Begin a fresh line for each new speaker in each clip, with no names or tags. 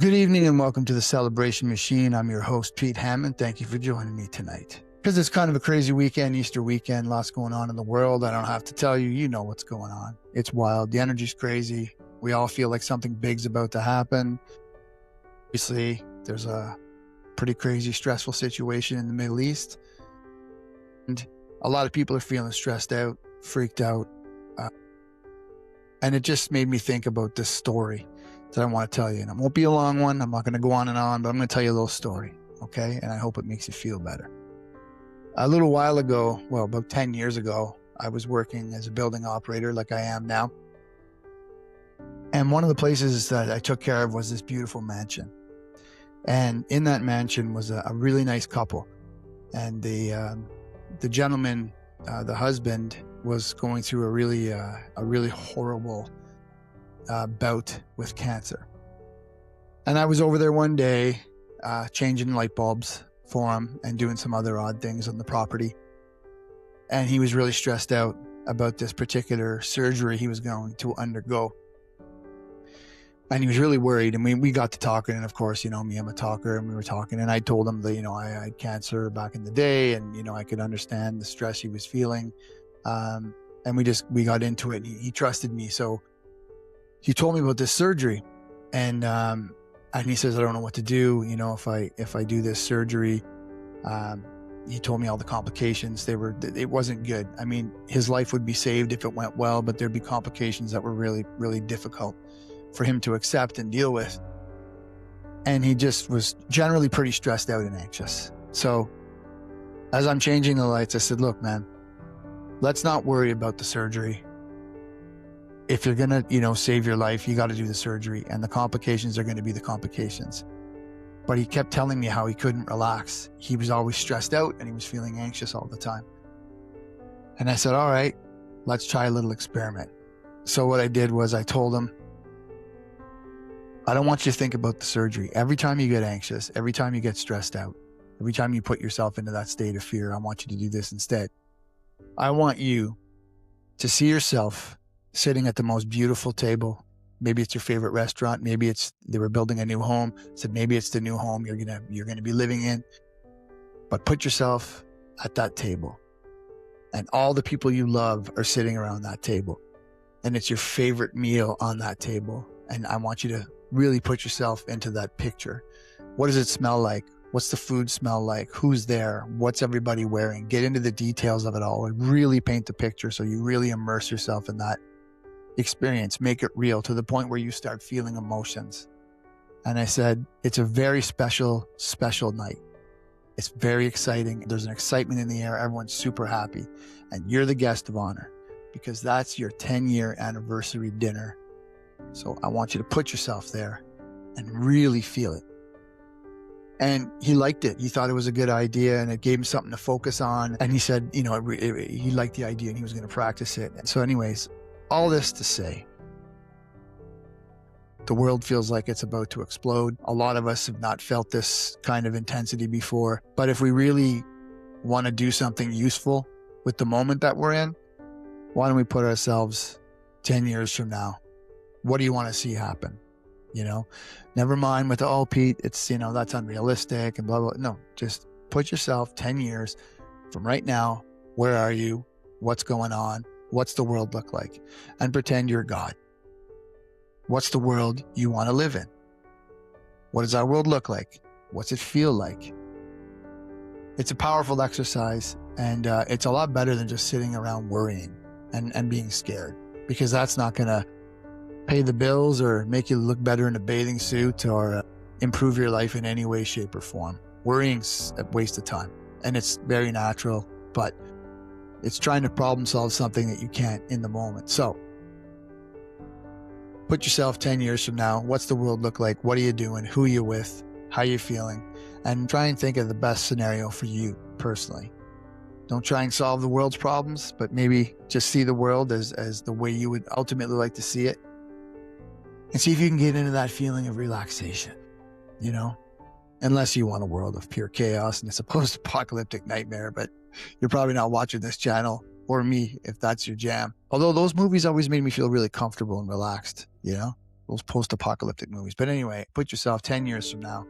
Good evening and welcome to the Celebration Machine. I'm your host, Pete Hammond. Thank you for joining me tonight. Because it's kind of a crazy weekend, Easter weekend, lots going on in the world. I don't have to tell you, you know what's going on. It's wild. The energy's crazy. We all feel like something big's about to happen. Obviously, there's a pretty crazy, stressful situation in the Middle East. And a lot of people are feeling stressed out, freaked out. And it just made me think about this story that I want to tell you. And it won't be a long one. I'm not going to go on and on, but I'm going to tell you a little story, okay? And I hope it makes you feel better. A little while ago, well, about 10 years ago, I was working as a building operator like I am now. And one of the places that I took care of was this beautiful mansion. And in that mansion was a really nice couple. And the gentleman, the husband, was going through a really horrible bout with cancer. And I was over there one day changing light bulbs for him and doing some other odd things on the property. And he was really stressed out about this particular surgery he was going to undergo. And he was really worried. And we got to talking. And of course, you know me, I'm a talker. And we were talking. And I told him that, I had cancer back in the day. And, I could understand the stress he was feeling. And we got into it. He trusted me. So he told me about this surgery. And he says, I don't know what to do. If I do this surgery, he told me all the complications. It wasn't good. I mean, his life would be saved if it went well, but there'd be complications that were really, really difficult for him to accept and deal with. And he just was generally pretty stressed out and anxious. So as I'm changing the lights, I said, look, man, let's not worry about the surgery. If you're going to, save your life, you got to do the surgery, and the complications are going to be the complications. But he kept telling me how he couldn't relax. He was always stressed out and he was feeling anxious all the time. And I said, all right, let's try a little experiment. So what I did was I told him, I don't want you to think about the surgery. Every time you get anxious, every time you get stressed out, every time you put yourself into that state of fear, I want you to do this instead. I want you to see yourself sitting at the most beautiful table. Maybe it's your favorite restaurant. Maybe they were building a new home. So maybe it's the new home you're gonna be living in. But put yourself at that table, and all the people you love are sitting around that table, and it's your favorite meal on that table. And I want you to really put yourself into that picture. What does it smell like? What's the food smell like? Who's there? What's everybody wearing? Get into the details of it all and really paint the picture so you really immerse yourself in that experience. Make it real to the point where you start feeling emotions. And I said, it's a very special, special night. It's very exciting. There's an excitement in the air. Everyone's super happy. And you're the guest of honor because that's your 10-year anniversary dinner. So I want you to put yourself there and really feel it. And he liked it. He thought it was a good idea and it gave him something to focus on. And he said, he liked the idea and he was going to practice it. And so anyways, all this to say, the world feels like it's about to explode. A lot of us have not felt this kind of intensity before. But if we really want to do something useful with the moment that we're in, why don't we put ourselves 10 years from now? What do you want to see happen? Never mind with, Pete, it's, that's unrealistic and blah, blah. No, just put yourself 10 years from right now. Where are you? What's going on? What's the world look like? And pretend you're God. What's the world you want to live in? What does our world look like? What's it feel like? It's a powerful exercise, and it's a lot better than just sitting around worrying and being scared, because that's not going to pay the bills or make you look better in a bathing suit or improve your life in any way, shape, or form. Worrying's a waste of time, and it's very natural, but it's trying to problem solve something that you can't in the moment. So put yourself 10 years from now. What's the world look like? What are you doing? Who are you with? How are you feeling? And try and think of the best scenario for you personally. Don't try and solve the world's problems, but maybe just see the world as the way you would ultimately like to see it. And see if you can get into that feeling of relaxation, unless you want a world of pure chaos and it's a post-apocalyptic nightmare, but you're probably not watching this channel or me if that's your jam. Although those movies always made me feel really comfortable and relaxed, those post-apocalyptic movies. But anyway, put yourself 10 years from now.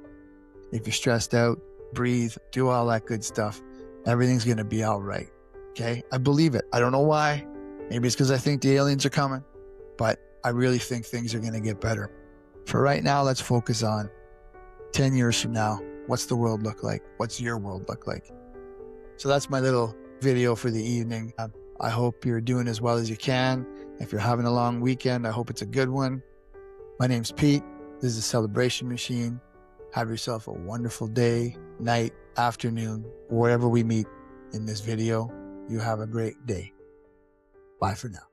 If you're stressed out, breathe, do all that good stuff. Everything's going to be all right. Okay? I believe it. I don't know why. Maybe it's because I think the aliens are coming, but I really think things are going to get better. For right now, let's focus on 10 years from now. What's the world look like? What's your world look like? So that's my little video for the evening. I hope you're doing as well as you can. If you're having a long weekend, I hope it's a good one. My name's Pete. This is a Celebration Machine. Have yourself a wonderful day, night, afternoon, wherever we meet in this video. You have a great day. Bye for now.